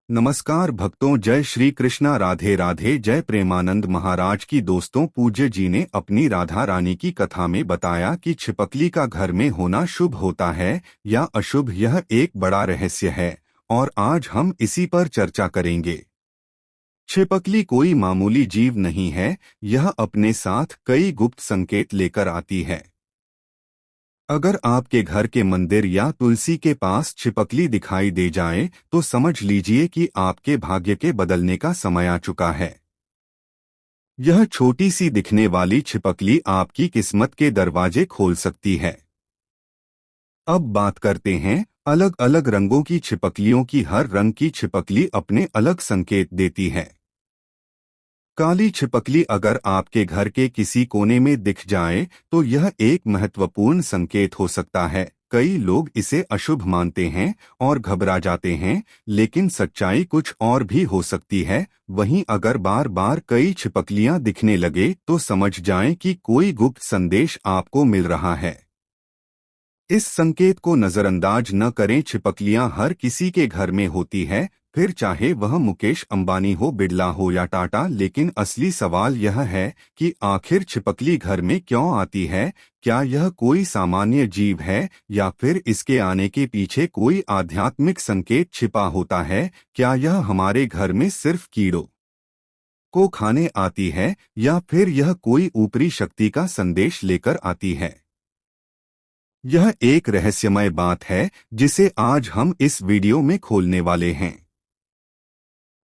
नमस्कार भक्तों, जय श्री कृष्णा, राधे राधे। जय प्रेमानंद महाराज की। दोस्तों, पूज्य जी ने अपनी राधा रानी की कथा में बताया कि छिपकली का घर में होना शुभ होता है या अशुभ, यह एक बड़ा रहस्य है और आज हम इसी पर चर्चा करेंगे। छिपकली कोई मामूली जीव नहीं है, यह अपने साथ कई गुप्त संकेत लेकर आती है। अगर आपके घर के मंदिर या तुलसी के पास छिपकली दिखाई दे जाए तो समझ लीजिए कि आपके भाग्य के बदलने का समय आ चुका है। यह छोटी सी दिखने वाली छिपकली आपकी किस्मत के दरवाजे खोल सकती है। अब बात करते हैं अलग अलग रंगों की छिपकलियों की। हर रंग की छिपकली अपने अलग संकेत देती है। काली छिपकली अगर आपके घर के किसी कोने में दिख जाए तो यह एक महत्वपूर्ण संकेत हो सकता है। कई लोग इसे अशुभ मानते हैं और घबरा जाते हैं, लेकिन सच्चाई कुछ और भी हो सकती है। वहीं अगर बार बार कई छिपकलियां दिखने लगे तो समझ जाएं कि कोई गुप्त संदेश आपको मिल रहा है। इस संकेत को नजरअंदाज न करें। छिपकलियां हर किसी के घर में होती है, फिर चाहे वह मुकेश अंबानी हो, बिड़ला हो या टाटा। लेकिन असली सवाल यह है कि आखिर छिपकली घर में क्यों आती है। क्या यह कोई सामान्य जीव है या फिर इसके आने के पीछे कोई आध्यात्मिक संकेत छिपा होता है। क्या यह हमारे घर में सिर्फ कीड़ों को खाने आती है या फिर यह कोई ऊपरी शक्ति का संदेश लेकर आती है। यह एक रहस्यमय बात है जिसे आज हम इस वीडियो में खोलने वाले हैं।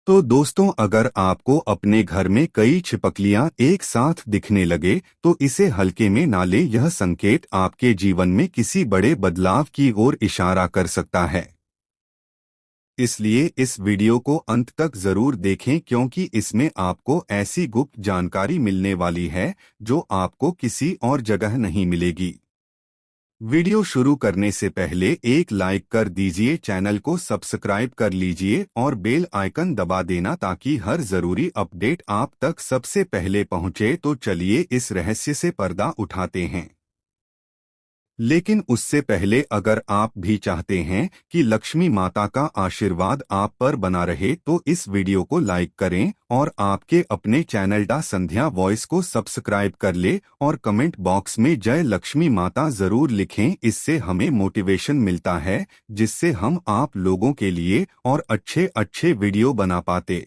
तो दोस्तों, अगर आपको अपने घर में कई छिपकलियां एक साथ दिखने लगे तो इसे हल्के में ना लें। यह संकेत आपके जीवन में किसी बड़े बदलाव की ओर इशारा कर सकता है। इसलिए इस वीडियो को अंत तक जरूर देखें, क्योंकि इसमें आपको ऐसी गुप्त जानकारी मिलने वाली है जो आपको किसी और जगह नहीं मिलेगी। वीडियो शुरू करने से पहले एक लाइक कर दीजिए, चैनल को सब्सक्राइब कर लीजिए और बेल आइकन दबा देना ताकि हर जरूरी अपडेट आप तक सबसे पहले पहुंचे। तो चलिए इस रहस्य से पर्दा उठाते हैं। लेकिन उससे पहले अगर आप भी चाहते हैं कि लक्ष्मी माता का आशीर्वाद आप पर बना रहे तो इस वीडियो को लाइक करें और आपके अपने चैनल डा संध्या वॉइस को सब्सक्राइब कर ले और कमेंट बॉक्स में जय लक्ष्मी माता जरूर लिखें। इससे हमें मोटिवेशन मिलता है जिससे हम आप लोगों के लिए और अच्छे अच्छे वीडियो बना पाते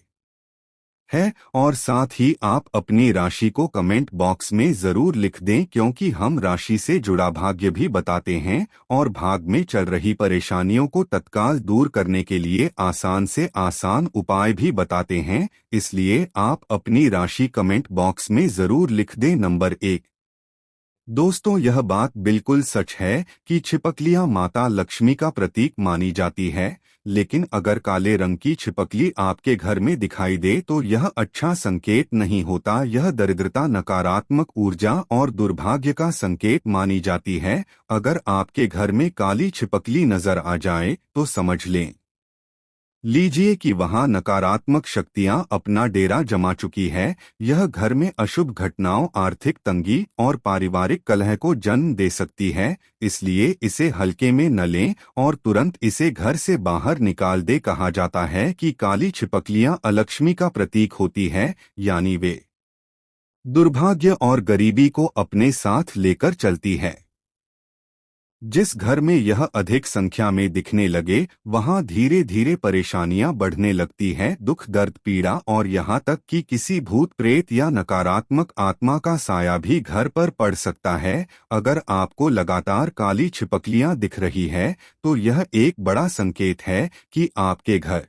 है। और साथ ही आप अपनी राशि को कमेंट बॉक्स में जरूर लिख दें, क्योंकि हम राशि से जुड़ा भाग्य भी बताते हैं और भाग में चल रही परेशानियों को तत्काल दूर करने के लिए आसान से आसान उपाय भी बताते हैं। इसलिए आप अपनी राशि कमेंट बॉक्स में जरूर लिख दें। नंबर 1। दोस्तों, यह बात बिल्कुल सच है कि छिपकलियां माता लक्ष्मी का प्रतीक मानी जाती है, लेकिन अगर काले रंग की छिपकली आपके घर में दिखाई दे तो यह अच्छा संकेत नहीं होता। यह दरिद्रता, नकारात्मक ऊर्जा और दुर्भाग्य का संकेत मानी जाती है। अगर आपके घर में काली छिपकली नजर आ जाए तो समझ लें लीजिए कि वहां नकारात्मक शक्तियां अपना डेरा जमा चुकी है। यह घर में अशुभ घटनाओं, आर्थिक तंगी और पारिवारिक कलह को जन्म दे सकती है। इसलिए इसे हल्के में न लें और तुरंत इसे घर से बाहर निकाल दे। कहा जाता है कि काली छिपकलियां अलक्ष्मी का प्रतीक होती है, यानी वे दुर्भाग्य और गरीबी को अपने साथ लेकर चलती है। जिस घर में यह अधिक संख्या में दिखने लगे वहां धीरे धीरे परेशानियां बढ़ने लगती हैं। दुख, दर्द, पीड़ा और यहाँ तक कि किसी भूत प्रेत या नकारात्मक आत्मा का साया भी घर पर पड़ सकता है। अगर आपको लगातार काली छिपकलियां दिख रही है तो यह एक बड़ा संकेत है कि आपके घर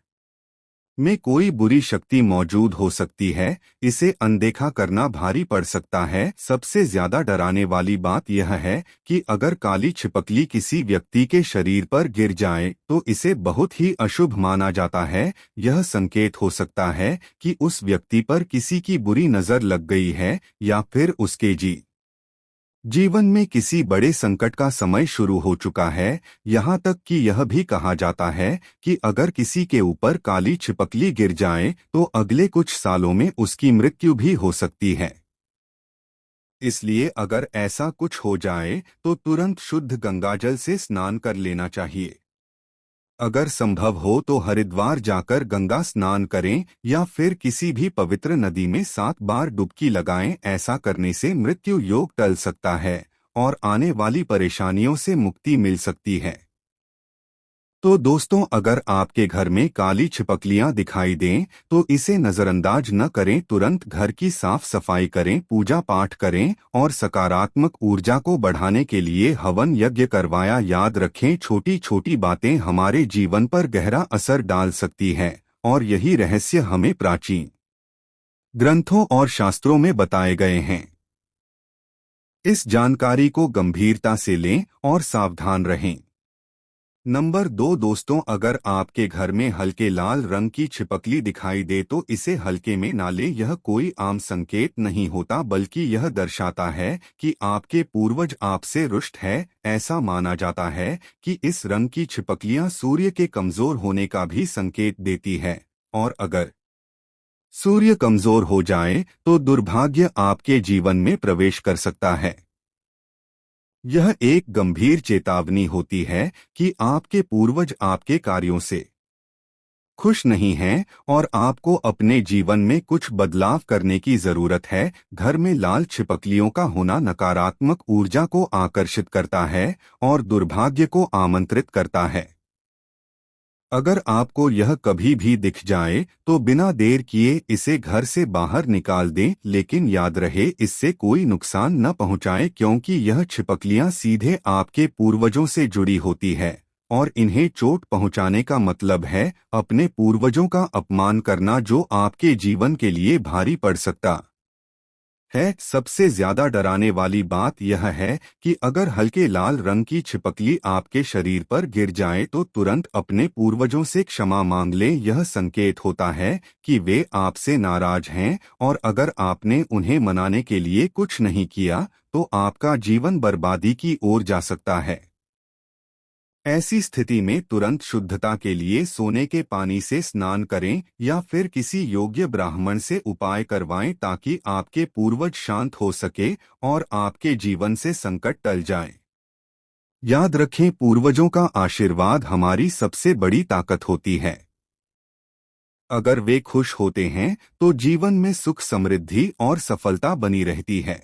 में कोई बुरी शक्ति मौजूद हो सकती है। इसे अनदेखा करना भारी पड़ सकता है। सबसे ज्यादा डराने वाली बात यह है कि अगर काली छिपकली किसी व्यक्ति के शरीर पर गिर जाए तो इसे बहुत ही अशुभ माना जाता है। यह संकेत हो सकता है कि उस व्यक्ति पर किसी की बुरी नजर लग गई है या फिर उसके जीवन में किसी बड़े संकट का समय शुरू हो चुका है। यहाँ तक कि यह भी कहा जाता है कि अगर किसी के ऊपर काली छिपकली गिर जाए तो अगले कुछ सालों में उसकी मृत्यु भी हो सकती है। इसलिए अगर ऐसा कुछ हो जाए तो तुरंत शुद्ध गंगाजल से स्नान कर लेना चाहिए। अगर संभव हो तो हरिद्वार जाकर गंगा स्नान करें या फिर किसी भी पवित्र नदी में 7 बार डुबकी लगाएं। ऐसा करने से मृत्यु योग टल सकता है और आने वाली परेशानियों से मुक्ति मिल सकती है। तो दोस्तों, अगर आपके घर में काली छिपकलियां दिखाई दें तो इसे नजरअंदाज न करें। तुरंत घर की साफ सफाई करें, पूजा पाठ करें और सकारात्मक ऊर्जा को बढ़ाने के लिए हवन यज्ञ करवाया। याद रखें, छोटी छोटी बातें हमारे जीवन पर गहरा असर डाल सकती हैं और यही रहस्य हमें प्राचीन ग्रंथों और शास्त्रों में बताए गए हैं। इस जानकारी को गंभीरता से लें और सावधान रहें। नंबर 2 दोस्तों, अगर आपके घर में हल्के लाल रंग की छिपकली दिखाई दे तो इसे हल्के में ना लें। यह कोई आम संकेत नहीं होता, बल्कि यह दर्शाता है कि आपके पूर्वज आपसे रुष्ट है। ऐसा माना जाता है कि इस रंग की छिपकलियां सूर्य के कमजोर होने का भी संकेत देती है, और अगर सूर्य कमजोर हो जाए तो दुर्भाग्य आपके जीवन में प्रवेश कर सकता है। यह एक गंभीर चेतावनी होती है कि आपके पूर्वज आपके कार्यों से खुश नहीं हैं और आपको अपने जीवन में कुछ बदलाव करने की जरूरत है। घर में लाल छिपकलियों का होना नकारात्मक ऊर्जा को आकर्षित करता है और दुर्भाग्य को आमंत्रित करता है। अगर आपको यह कभी भी दिख जाए तो बिना देर किए इसे घर से बाहर निकाल दें, लेकिन याद रहे इससे कोई नुकसान न पहुंचाएं, क्योंकि यह छिपकलियां सीधे आपके पूर्वजों से जुड़ी होती है और इन्हें चोट पहुंचाने का मतलब है अपने पूर्वजों का अपमान करना, जो आपके जीवन के लिए भारी पड़ सकता है। सबसे ज्यादा डराने वाली बात यह है कि अगर हल्के लाल रंग की छिपकली आपके शरीर पर गिर जाए तो तुरंत अपने पूर्वजों से क्षमा मांग लें। यह संकेत होता है कि वे आपसे नाराज हैं और अगर आपने उन्हें मनाने के लिए कुछ नहीं किया तो आपका जीवन बर्बादी की ओर जा सकता है। ऐसी स्थिति में तुरंत शुद्धता के लिए सोने के पानी से स्नान करें या फिर किसी योग्य ब्राह्मण से उपाय करवाएं, ताकि आपके पूर्वज शांत हो सके और आपके जीवन से संकट टल जाए। याद रखें, पूर्वजों का आशीर्वाद हमारी सबसे बड़ी ताकत होती है। अगर वे खुश होते हैं तो जीवन में सुख, समृद्धि और सफलता बनी रहती है,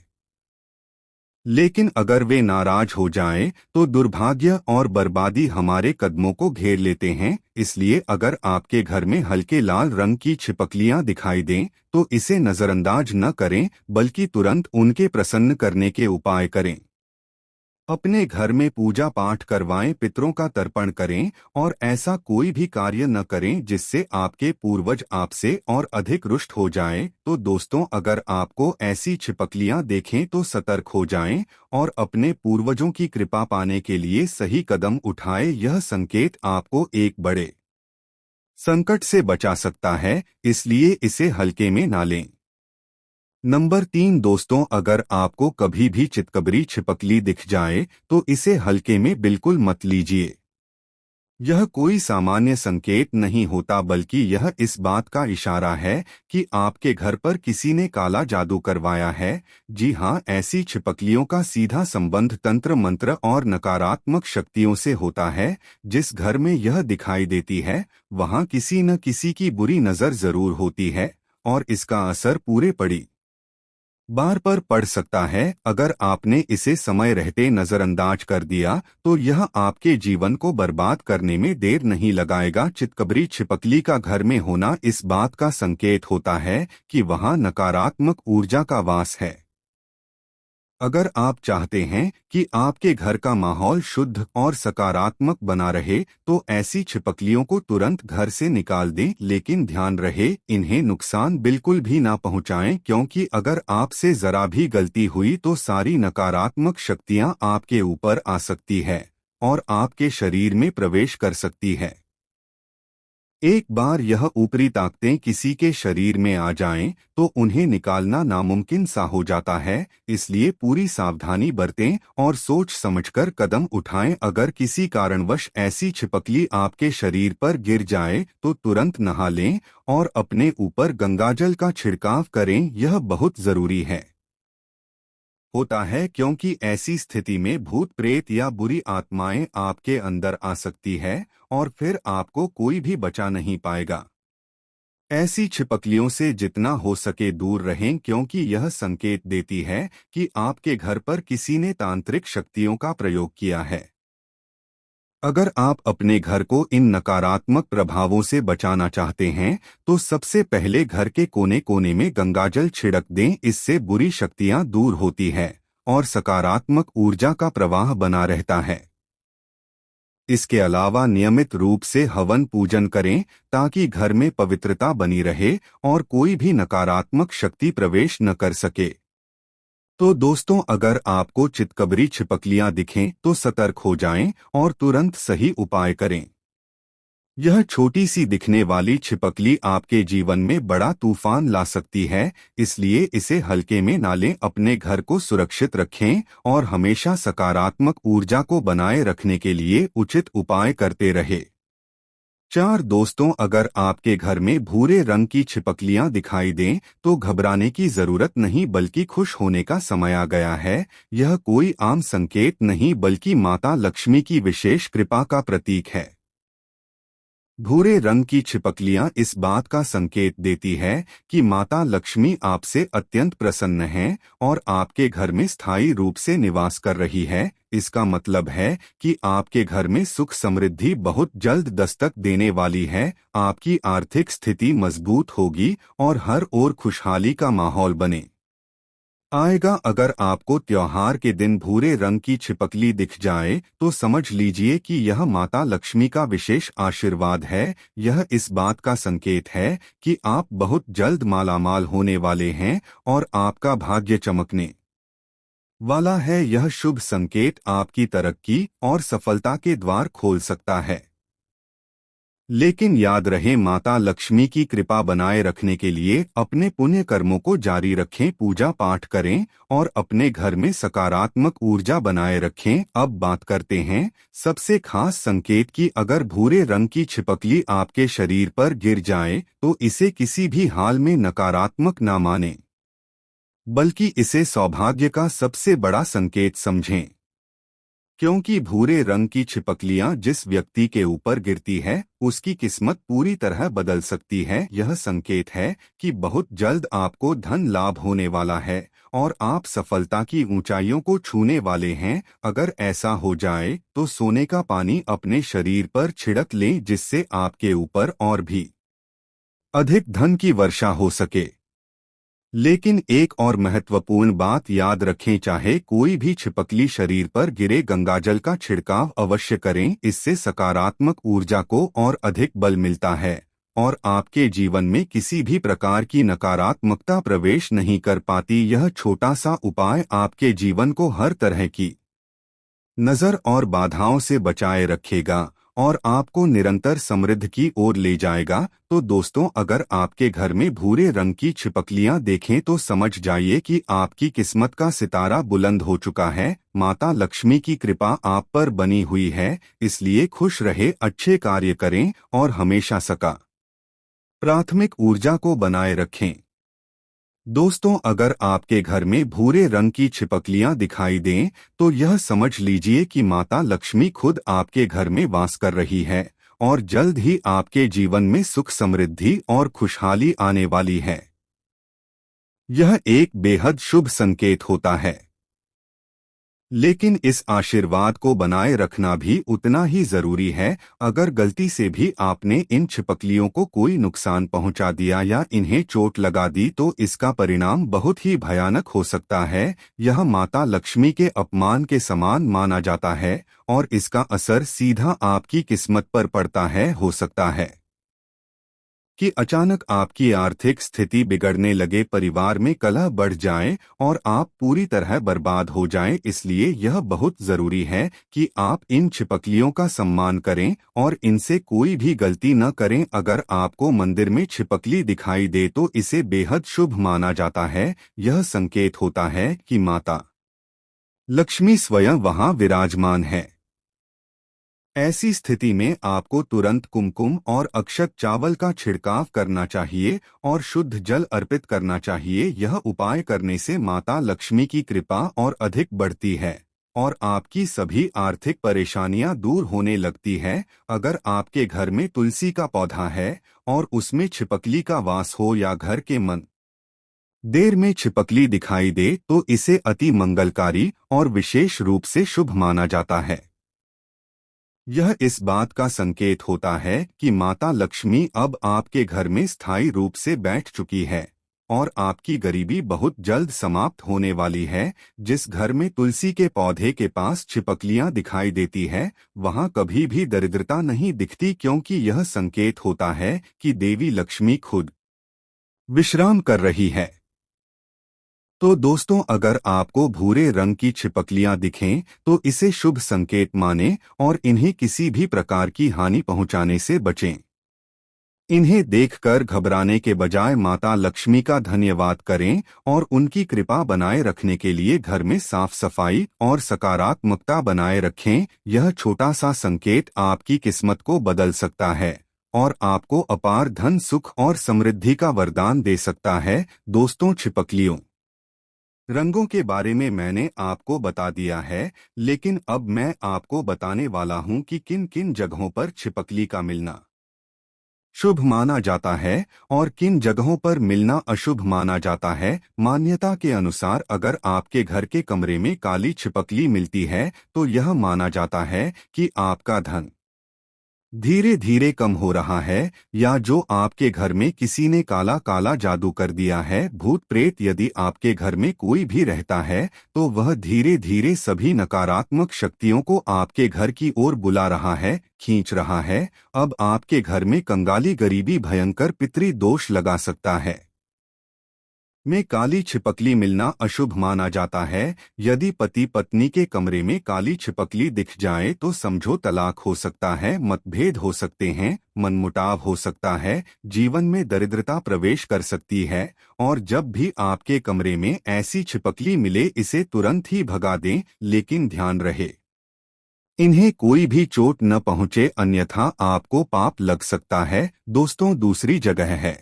लेकिन अगर वे नाराज हो जाएं तो दुर्भाग्य और बर्बादी हमारे कदमों को घेर लेते हैं। इसलिए अगर आपके घर में हल्के लाल रंग की छिपकलियां दिखाई दें तो इसे नजरअंदाज न करें, बल्कि तुरंत उनके प्रसन्न करने के उपाय करें। अपने घर में पूजा पाठ करवाएं, पितरों का तर्पण करें और ऐसा कोई भी कार्य न करें जिससे आपके पूर्वज आपसे और अधिक रुष्ट हो जाएं। तो दोस्तों, अगर आपको ऐसी छिपकलियां देखें तो सतर्क हो जाएं और अपने पूर्वजों की कृपा पाने के लिए सही कदम उठाएं। यह संकेत आपको एक बड़े संकट से बचा सकता है, इसलिए इसे हल्के में ना लें। नंबर 3 दोस्तों, अगर आपको कभी भी चितकबरी छिपकली दिख जाए तो इसे हल्के में बिल्कुल मत लीजिए। यह कोई सामान्य संकेत नहीं होता, बल्कि यह इस बात का इशारा है कि आपके घर पर किसी ने काला जादू करवाया है। जी हाँ, ऐसी छिपकलियों का सीधा संबंध तंत्र मंत्र और नकारात्मक शक्तियों से होता है। जिस घर में यह दिखाई देती है वहाँ किसी न किसी की बुरी नज़र जरूर होती है और इसका असर पूरे पड़ी बार पर पड़ सकता है। अगर आपने इसे समय रहते नजरअंदाज कर दिया तो यह आपके जीवन को बर्बाद करने में देर नहीं लगाएगा। चितकबरी छिपकली का घर में होना इस बात का संकेत होता है कि वहां नकारात्मक ऊर्जा का वास है। अगर आप चाहते हैं कि आपके घर का माहौल शुद्ध और सकारात्मक बना रहे तो ऐसी छिपकलियों को तुरंत घर से निकाल दें, लेकिन ध्यान रहे इन्हें नुकसान बिल्कुल भी ना पहुंचाएं, क्योंकि अगर आपसे जरा भी गलती हुई तो सारी नकारात्मक शक्तियां आपके ऊपर आ सकती है और आपके शरीर में प्रवेश कर सकती है। एक बार यह ऊपरी ताकतें किसी के शरीर में आ जाएं तो उन्हें निकालना नामुमकिन सा हो जाता है। इसलिए पूरी सावधानी बरतें और सोच समझकर कदम उठाएं। अगर किसी कारणवश ऐसी छिपकली आपके शरीर पर गिर जाए तो तुरंत नहा लें और अपने ऊपर गंगाजल का छिड़काव करें, यह बहुत जरूरी है। होता है, क्योंकि ऐसी स्थिति में भूत प्रेत या बुरी आत्माएं आपके अंदर आ सकती है और फिर आपको कोई भी बचा नहीं पाएगा। ऐसी छिपकलियों से जितना हो सके दूर रहें, क्योंकि यह संकेत देती है कि आपके घर पर किसी ने तांत्रिक शक्तियों का प्रयोग किया है। अगर आप अपने घर को इन नकारात्मक प्रभावों से बचाना चाहते हैं, तो सबसे पहले घर के कोने कोने में गंगाजल छिड़क दें। इससे बुरी शक्तियां दूर होती है और सकारात्मक ऊर्जा का प्रवाह बना रहता है। इसके अलावा नियमित रूप से हवन पूजन करें, ताकि घर में पवित्रता बनी रहे और कोई भी नकारात्मक शक्ति प्रवेश न कर सके। तो दोस्तों, अगर आपको चितकबरी छिपकलियां दिखें तो सतर्क हो जाएं और तुरंत सही उपाय करें। यह छोटी सी दिखने वाली छिपकली आपके जीवन में बड़ा तूफान ला सकती है, इसलिए इसे हल्के में ना लें। अपने घर को सुरक्षित रखें और हमेशा सकारात्मक ऊर्जा को बनाए रखने के लिए उचित उपाय करते रहे। 4 दोस्तों, अगर आपके घर में भूरे रंग की छिपकलियां दिखाई दें तो घबराने की जरूरत नहीं, बल्कि खुश होने का समय आ गया है। यह कोई आम संकेत नहीं, बल्कि माता लक्ष्मी की विशेष कृपा का प्रतीक है। भूरे रंग की छिपकलियां इस बात का संकेत देती है कि माता लक्ष्मी आपसे अत्यंत प्रसन्न है और आपके घर में स्थायी रूप से निवास कर रही है। इसका मतलब है कि आपके घर में सुख समृद्धि बहुत जल्द दस्तक देने वाली है। आपकी आर्थिक स्थिति मजबूत होगी और हर ओर खुशहाली का माहौल बने आएगा। अगर आपको त्योहार के दिन भूरे रंग की छिपकली दिख जाए तो समझ लीजिए कि यह माता लक्ष्मी का विशेष आशीर्वाद है। यह इस बात का संकेत है कि आप बहुत जल्द मालामाल होने वाले हैं और आपका भाग्य चमकने वाला है। यह शुभ संकेत आपकी तरक्की और सफलता के द्वार खोल सकता है। लेकिन याद रहे, माता लक्ष्मी की कृपा बनाए रखने के लिए अपने पुण्य कर्मों को जारी रखें, पूजा पाठ करें और अपने घर में सकारात्मक ऊर्जा बनाए रखें। अब बात करते हैं सबसे खास संकेत की। अगर भूरे रंग की छिपकली आपके शरीर पर गिर जाए तो इसे किसी भी हाल में नकारात्मक ना मानें, बल्कि इसे सौभाग्य का सबसे बड़ा संकेत समझें। क्योंकि भूरे रंग की छिपकलियां जिस व्यक्ति के ऊपर गिरती है, उसकी किस्मत पूरी तरह बदल सकती है। यह संकेत है कि बहुत जल्द आपको धन लाभ होने वाला है और आप सफलता की ऊंचाइयों को छूने वाले हैं। अगर ऐसा हो जाए तो सोने का पानी अपने शरीर पर छिड़क लें, जिससे आपके ऊपर और भी अधिक धन की वर्षा हो सके। लेकिन एक और महत्वपूर्ण बात याद रखें, चाहे कोई भी छिपकली शरीर पर गिरे, गंगाजल का छिड़काव अवश्य करें। इससे सकारात्मक ऊर्जा को और अधिक बल मिलता है और आपके जीवन में किसी भी प्रकार की नकारात्मकता प्रवेश नहीं कर पाती। यह छोटा सा उपाय आपके जीवन को हर तरह की नजर और बाधाओं से बचाए रखेगा और आपको निरंतर समृद्धि की ओर ले जाएगा। तो दोस्तों, अगर आपके घर में भूरे रंग की छिपकलियां देखें तो समझ जाइए कि आपकी किस्मत का सितारा बुलंद हो चुका है। माता लक्ष्मी की कृपा आप पर बनी हुई है, इसलिए खुश रहे, अच्छे कार्य करें और हमेशा सका प्राथमिक ऊर्जा को बनाए रखें। दोस्तों, अगर आपके घर में भूरे रंग की छिपकलियां दिखाई दें तो यह समझ लीजिए कि माता लक्ष्मी खुद आपके घर में वास कर रही है और जल्द ही आपके जीवन में सुख समृद्धि और खुशहाली आने वाली है। यह एक बेहद शुभ संकेत होता है, लेकिन इस आशीर्वाद को बनाए रखना भी उतना ही जरूरी है। अगर गलती से भी आपने इन छिपकलियों को कोई नुकसान पहुंचा दिया या इन्हें चोट लगा दी तो इसका परिणाम बहुत ही भयानक हो सकता है। यह माता लक्ष्मी के अपमान के समान माना जाता है और इसका असर सीधा आपकी किस्मत पर पड़ता है। हो सकता है कि अचानक आपकी आर्थिक स्थिति बिगड़ने लगे, परिवार में कलह बढ़ जाए और आप पूरी तरह बर्बाद हो जाएं। इसलिए यह बहुत जरूरी है कि आप इन छिपकलियों का सम्मान करें और इनसे कोई भी गलती न करें। अगर आपको मंदिर में छिपकली दिखाई दे तो इसे बेहद शुभ माना जाता है। यह संकेत होता है कि माता लक्ष्मी स्वयं वहां विराजमान है। ऐसी स्थिति में आपको तुरंत कुमकुम और अक्षत चावल का छिड़काव करना चाहिए और शुद्ध जल अर्पित करना चाहिए। यह उपाय करने से माता लक्ष्मी की कृपा और अधिक बढ़ती है और आपकी सभी आर्थिक परेशानियां दूर होने लगती है। अगर आपके घर में तुलसी का पौधा है और उसमें छिपकली का वास हो या घर के मंदिर में छिपकली दिखाई दे तो इसे अति मंगलकारी और विशेष रूप से शुभ माना जाता है। यह इस बात का संकेत होता है कि माता लक्ष्मी अब आपके घर में स्थायी रूप से बैठ चुकी है और आपकी गरीबी बहुत जल्द समाप्त होने वाली है। जिस घर में तुलसी के पौधे के पास छिपकलियां दिखाई देती है, वहां कभी भी दरिद्रता नहीं दिखती, क्योंकि यह संकेत होता है कि देवी लक्ष्मी खुद विश्राम कर रही है। तो दोस्तों, अगर आपको भूरे रंग की छिपकलियां दिखें तो इसे शुभ संकेत मानें और इन्हें किसी भी प्रकार की हानि पहुंचाने से बचें। इन्हें देखकर घबराने के बजाय माता लक्ष्मी का धन्यवाद करें और उनकी कृपा बनाए रखने के लिए घर में साफ सफाई और सकारात्मकता बनाए रखें। यह छोटा सा संकेत आपकी किस्मत को बदल सकता है और आपको अपार धन, सुख और समृद्धि का वरदान दे सकता है। दोस्तों, छिपकलियों रंगों के बारे में मैंने आपको बता दिया है, लेकिन अब मैं आपको बताने वाला हूं कि किन किन जगहों पर छिपकली का मिलना शुभ माना जाता है और किन जगहों पर मिलना अशुभ माना जाता है। मान्यता के अनुसार अगर आपके घर के कमरे में काली छिपकली मिलती है तो यह माना जाता है कि आपका धन धीरे धीरे कम हो रहा है या जो आपके घर में किसी ने काला काला जादू कर दिया है। भूत प्रेत यदि आपके घर में कोई भी रहता है तो वह धीरे धीरे सभी नकारात्मक शक्तियों को आपके घर की ओर बुला रहा है, खींच रहा है। अब आपके घर में कंगाली, गरीबी, भयंकर पितृ दोष लगा सकता है। में काली छिपकली मिलना अशुभ माना जाता है। यदि पति पत्नी के कमरे में काली छिपकली दिख जाए तो समझो तलाक हो सकता है, मतभेद हो सकते हैं, मनमुटाव हो सकता है, जीवन में दरिद्रता प्रवेश कर सकती है। और जब भी आपके कमरे में ऐसी छिपकली मिले इसे तुरंत ही भगा दें, लेकिन ध्यान रहे इन्हें कोई भी चोट न पहुंचे, अन्यथा आपको पाप लग सकता है। दोस्तों, दूसरी जगह है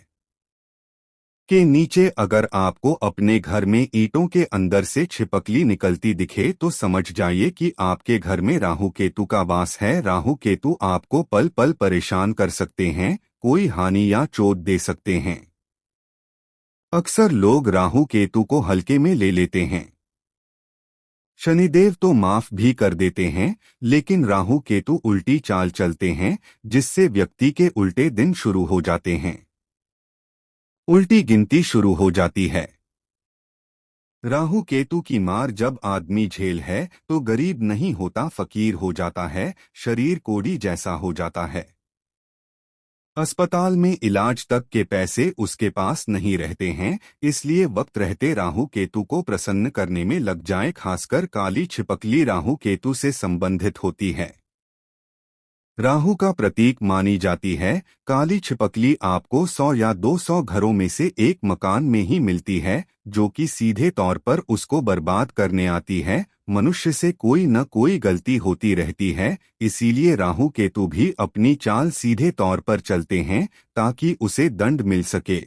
के नीचे अगर आपको अपने घर में ईंटों के अंदर से छिपकली निकलती दिखे तो समझ जाइए कि आपके घर में राहु केतु का वास है। राहु केतु आपको पल पल परेशान कर सकते हैं, कोई हानि या चोट दे सकते हैं। अक्सर लोग राहु केतु को हल्के में ले लेते हैं। शनिदेव तो माफ भी कर देते हैं, लेकिन राहु केतु उल्टी चाल चलते हैं, जिससे व्यक्ति के उल्टे दिन शुरू हो जाते हैं, उल्टी गिनती शुरू हो जाती है। राहु केतु की मार जब आदमी झेल है तो गरीब नहीं होता, फकीर हो जाता है, शरीर कोड़ी जैसा हो जाता है। अस्पताल में इलाज तक के पैसे उसके पास नहीं रहते हैं। इसलिए वक्त रहते राहु केतु को प्रसन्न करने में लग जाए। खासकर काली छिपकली राहु केतु से संबंधित होती है, राहु का प्रतीक मानी जाती है। काली छिपकली आपको 100 या 200 घरों में से एक मकान में ही मिलती है, जो कि सीधे तौर पर उसको बर्बाद करने आती है। मनुष्य से कोई न कोई गलती होती रहती है, इसीलिए राहु केतु भी अपनी चाल सीधे तौर पर चलते हैं ताकि उसे दंड मिल सके,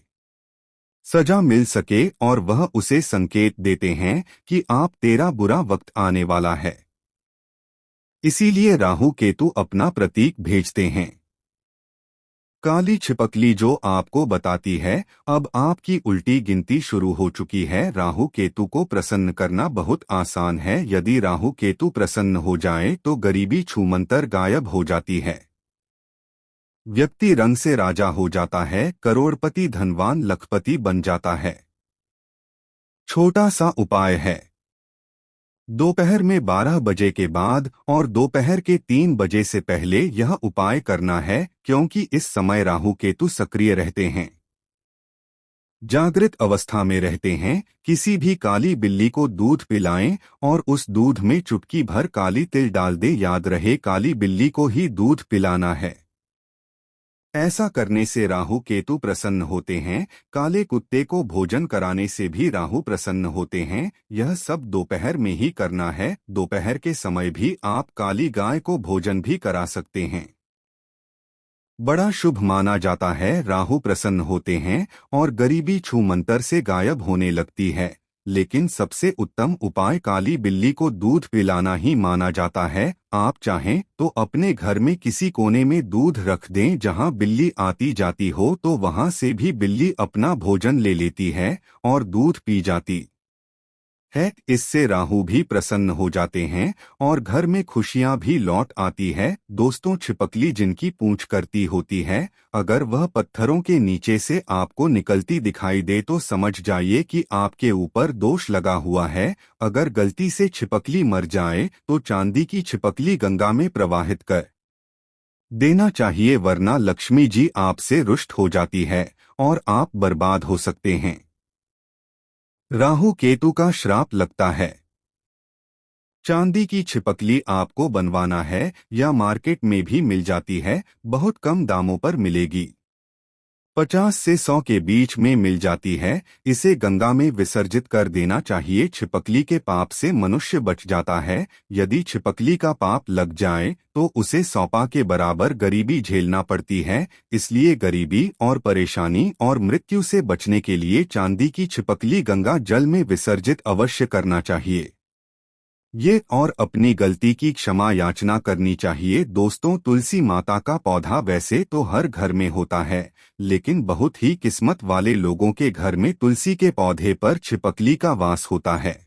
सजा मिल सके, और वह उसे संकेत देते हैं कि आप तेरा बुरा वक्त आने वाला है। इसीलिए राहु केतु अपना प्रतीक भेजते हैं। काली छिपकली जो आपको बताती है अब आपकी उल्टी गिनती शुरू हो चुकी है। राहु केतु को प्रसन्न करना बहुत आसान है। यदि राहु केतु प्रसन्न हो जाए तो गरीबी छूमंतर गायब हो जाती है, व्यक्ति रंग से राजा हो जाता है, करोड़पति, धनवान, लखपति बन जाता है। छोटा सा उपाय है, दोपहर में 12 बजे के बाद और दोपहर के 3 बजे से पहले यह उपाय करना है, क्योंकि इस समय राहु केतु सक्रिय रहते हैं, जागृत अवस्था में रहते हैं। किसी भी काली बिल्ली को दूध पिलाएं और उस दूध में चुटकी भर काली तिल डाल दे। याद रहे, काली बिल्ली को ही दूध पिलाना है। ऐसा करने से राहु केतु प्रसन्न होते हैं। काले कुत्ते को भोजन कराने से भी राहु प्रसन्न होते हैं। यह सब दोपहर में ही करना है। दोपहर के समय भी आप काली गाय को भोजन भी करा सकते हैं। बड़ा शुभ माना जाता है। राहु प्रसन्न होते हैं और गरीबी छूमंतर से गायब होने लगती है। लेकिन सबसे उत्तम उपाय काली बिल्ली को दूध पिलाना ही माना जाता है। आप चाहें तो अपने घर में किसी कोने में दूध रख दें, जहां बिल्ली आती जाती हो, तो वहां से भी बिल्ली अपना भोजन ले लेती है और दूध पी जाती है। इससे राहु भी प्रसन्न हो जाते हैं और घर में खुशियां भी लौट आती है। दोस्तों, छिपकली जिनकी पूंछ करती होती है, अगर वह पत्थरों के नीचे से आपको निकलती दिखाई दे तो समझ जाइए कि आपके ऊपर दोष लगा हुआ है। अगर गलती से छिपकली मर जाए तो चांदी की छिपकली गंगा में प्रवाहित कर देना चाहिए, वरना लक्ष्मी जी आपसे रुष्ट हो जाती है और आप बर्बाद हो सकते हैं। राहु केतु का श्राप लगता है। चांदी की छिपकली आपको बनवाना है या मार्केट में भी मिल जाती है, बहुत कम दामों पर मिलेगी। 50 से 100 के बीच में मिल जाती है। इसे गंगा में विसर्जित कर देना चाहिए। छिपकली के पाप से मनुष्य बच जाता है। यदि छिपकली का पाप लग जाए तो उसे सौंपा के बराबर गरीबी झेलना पड़ती है। इसलिए गरीबी और परेशानी और मृत्यु से बचने के लिए चांदी की छिपकली गंगा जल में विसर्जित अवश्य करना चाहिए। ये और अपनी गलती की क्षमा याचना करनी चाहिए। दोस्तों, तुलसी माता का पौधा वैसे तो हर घर में होता है, लेकिन बहुत ही किस्मत वाले लोगों के घर में तुलसी के पौधे पर छिपकली का वास होता है।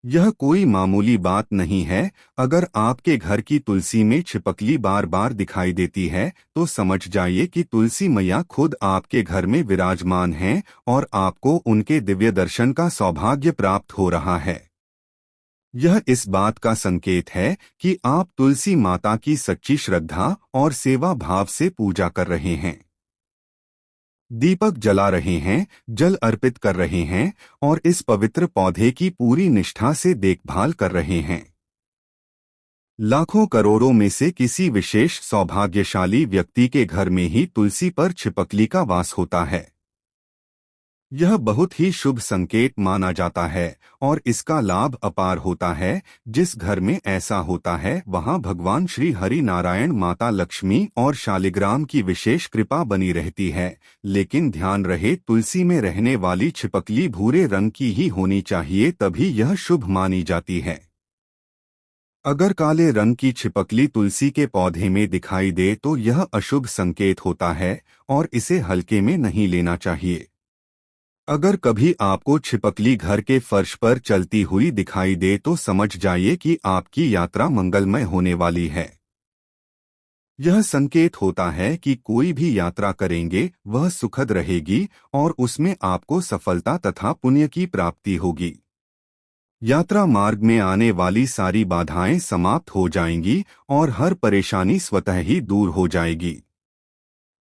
यह कोई मामूली बात नहीं है। अगर आपके घर की तुलसी में छिपकली बार बार दिखाई देती है तो समझ जाइए कि तुलसी मैया खुद आपके घर में विराजमान हैं और आपको उनके दिव्य दर्शन का सौभाग्य प्राप्त हो रहा है। यह इस बात का संकेत है कि आप तुलसी माता की सच्ची श्रद्धा और सेवा भाव से पूजा कर रहे हैं, दीपक जला रहे हैं, जल अर्पित कर रहे हैं और इस पवित्र पौधे की पूरी निष्ठा से देखभाल कर रहे हैं। लाखों करोड़ों में से किसी विशेष सौभाग्यशाली व्यक्ति के घर में ही तुलसी पर छिपकली का वास होता है। यह बहुत ही शुभ संकेत माना जाता है और इसका लाभ अपार होता है। जिस घर में ऐसा होता है वहां भगवान श्री हरि नारायण, माता लक्ष्मी और शालिग्राम की विशेष कृपा बनी रहती है। लेकिन ध्यान रहे, तुलसी में रहने वाली छिपकली भूरे रंग की ही होनी चाहिए, तभी यह शुभ मानी जाती है। अगर काले रंग की छिपकली तुलसी के पौधे में दिखाई दे तो यह अशुभ संकेत होता है और इसे हल्के में नहीं लेना चाहिए। अगर कभी आपको छिपकली घर के फर्श पर चलती हुई दिखाई दे तो समझ जाइए कि आपकी यात्रा मंगलमय होने वाली है। यह संकेत होता है कि कोई भी यात्रा करेंगे वह सुखद रहेगी और उसमें आपको सफलता तथा पुण्य की प्राप्ति होगी। यात्रा मार्ग में आने वाली सारी बाधाएं समाप्त हो जाएंगी और हर परेशानी स्वतः ही दूर हो जाएगी।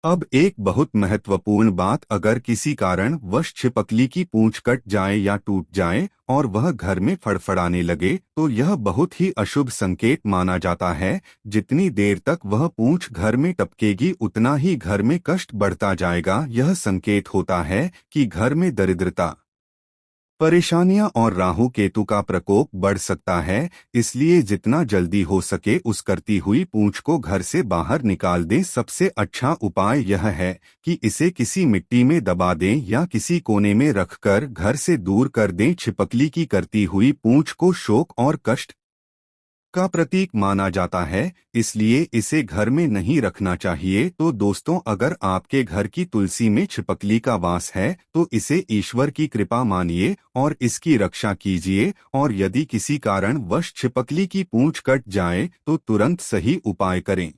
अब एक बहुत महत्वपूर्ण बात, अगर किसी कारण वश छिपकली की पूंछ कट जाए या टूट जाए और वह घर में फड़फड़ाने लगे तो यह बहुत ही अशुभ संकेत माना जाता है। जितनी देर तक वह पूंछ घर में टपकेगी उतना ही घर में कष्ट बढ़ता जाएगा। यह संकेत होता है कि घर में दरिद्रता, परेशानियां और राहु केतु का प्रकोप बढ़ सकता है। इसलिए जितना जल्दी हो सके उस करती हुई पूंछ को घर से बाहर निकाल दें। सबसे अच्छा उपाय यह है कि इसे किसी मिट्टी में दबा दें या किसी कोने में रखकर घर से दूर कर दें। छिपकली की करती हुई पूंछ को शोक और कष्ट का प्रतीक माना जाता है, इसलिए इसे घर में नहीं रखना चाहिए। तो दोस्तों, अगर आपके घर की तुलसी में छिपकली का वास है तो इसे ईश्वर की कृपा मानिए और इसकी रक्षा कीजिए। और यदि किसी कारण वश छिपकली की पूंछ कट जाए तो तुरंत सही उपाय करें।